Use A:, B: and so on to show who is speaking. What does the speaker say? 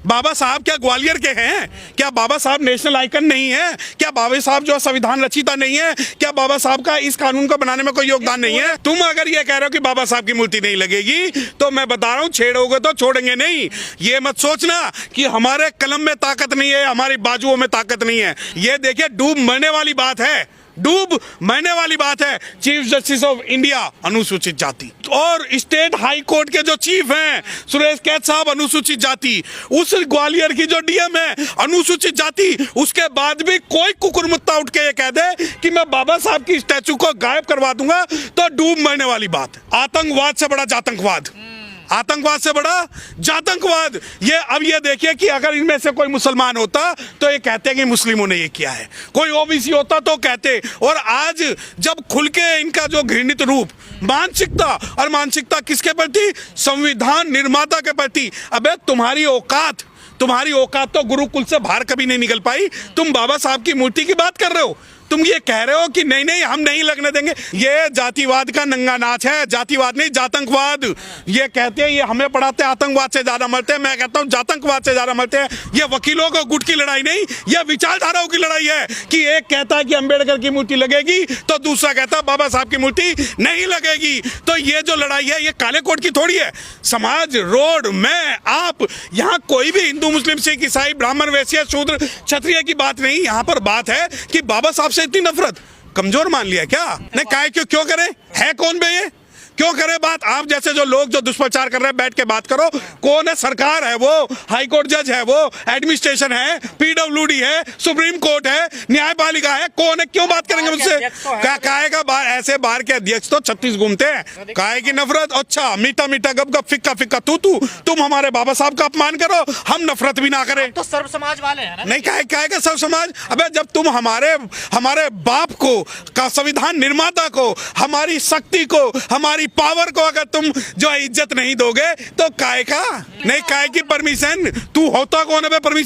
A: बाबा साहब क्या ग्वालियर के हैं? क्या बाबा साहब नेशनल आइकन नहीं है? क्या बाबा साहब जो संविधान रचिता नहीं है? क्या बाबा साहब का इस कानून को बनाने में कोई योगदान नहीं है? तुम अगर ये कह रहे हो कि बाबा साहब की मूर्ति नहीं लगेगी, तो मैं बता रहा हूं, छेड़ोगे तो छोड़ेंगे नहीं। ये मत सोचना कि हमारे कलम में ताकत नहीं है, हमारी बाजुओं में ताकत नहीं है। ये देखिए, डूब मरने वाली बात है, डूब मरने वाली बात है। चीफ जस्टिस ऑफ इंडिया अनुसूचित जाति, और स्टेट हाई कोर्ट के जो चीफ हैं सुरेश कैथ साहब अनुसूचित जाति, उस ग्वालियर की जो डीएम है अनुसूचित जाति, उसके बाद भी कोई कुकुरमुत्ता उठ के ये कह दे कि मैं बाबा साहब की स्टैचू को गायब करवा दूंगा, तो डूब मरने वाली बात है। आतंकवाद से बड़ा जातंकवाद, आतंकवाद से बड़ा जातंकवाद। ये अब ये देखिए कि अगर इनमें से कोई मुसलमान होता तो ये कहते कि मुस्लिमों ने ये किया है, कोई ओबीसी होता तो कहते। और आज जब खुल के इनका जो घृणित रूप, मानसिकता, और मानसिकता किसके प्रति? संविधान निर्माता के प्रति। अबे तुम्हारी औकात तो गुरुकुल से बाहर कभी नहीं निकल पाई। तुम बाबा साहब की मूर्ति की बात कर रहे हो, तुम ये कह रहे हो कि नहीं नहीं हम नहीं लगने देंगे। ये जातिवाद का नंगा नाच है, जातिवाद नहीं जातंकवाद। ये कहते हैं ये हमें पढ़ाते हैं आतंकवाद से ज्यादा मरते हैं, मैं कहता हूं जातंकवाद से ज्यादा मरते हैं। ये वकीलों को गुट की लड़ाई नहीं, ये विचारधाराओं की लड़ाई है कि एक कहता है कि अंबेडकर की मूर्ति लगेगी तो दूसरा कहता है बाबा साहब की मूर्ति नहीं लगेगी। तो ये जो लड़ाई है ये काले कोट की थोड़ी है। समाज, रोड, मैं, आप, यहाँ कोई भी हिंदू, मुस्लिम, सिख, ईसाई, ब्राह्मण, वैश्य, शूद्र, क्षत्रिय की बात नहीं। यहाँ पर बात है कि बाबा साहब इतनी नफरत कमजोर मान लिया क्या? नहीं, काहे क्यों करे? है कौन बे ये? क्यों करे बात? आप जैसे जो लोग जो दुष्प्रचार कर रहे हैं, बैठ के बात करो। कौन है? सरकार है, वो हाई कोर्ट जज है, वो एडमिनिस्ट्रेशन है, पीडब्ल्यूडी है, सुप्रीम कोर्ट है, न्यायपालिका है। कौन है? क्यों बात करेंगे मुझसे? काहे का बाहर ऐसे बाहर के अध्यक्ष तो 36 घूमते हैं। काहे की नफरत? अच्छा, मीठा मीठा गप गप, फिक्का फिक्का तू तुम हमारे बाबा साहब का अपमान करो, हम नफरत भी ना करें।
B: तो सर्व समाज वाले हैं ना?
A: नहीं, काहे का सर्व समाज? अबे जब तुम हमारे बाप को, का संविधान निर्माता को, हमारी शक्ति को, हमारी पावर को अगर तुम जो इज्जत नहीं दोगे तो काहे का? नहीं, काहे की परमिशन? तू होता कौन है परमिशन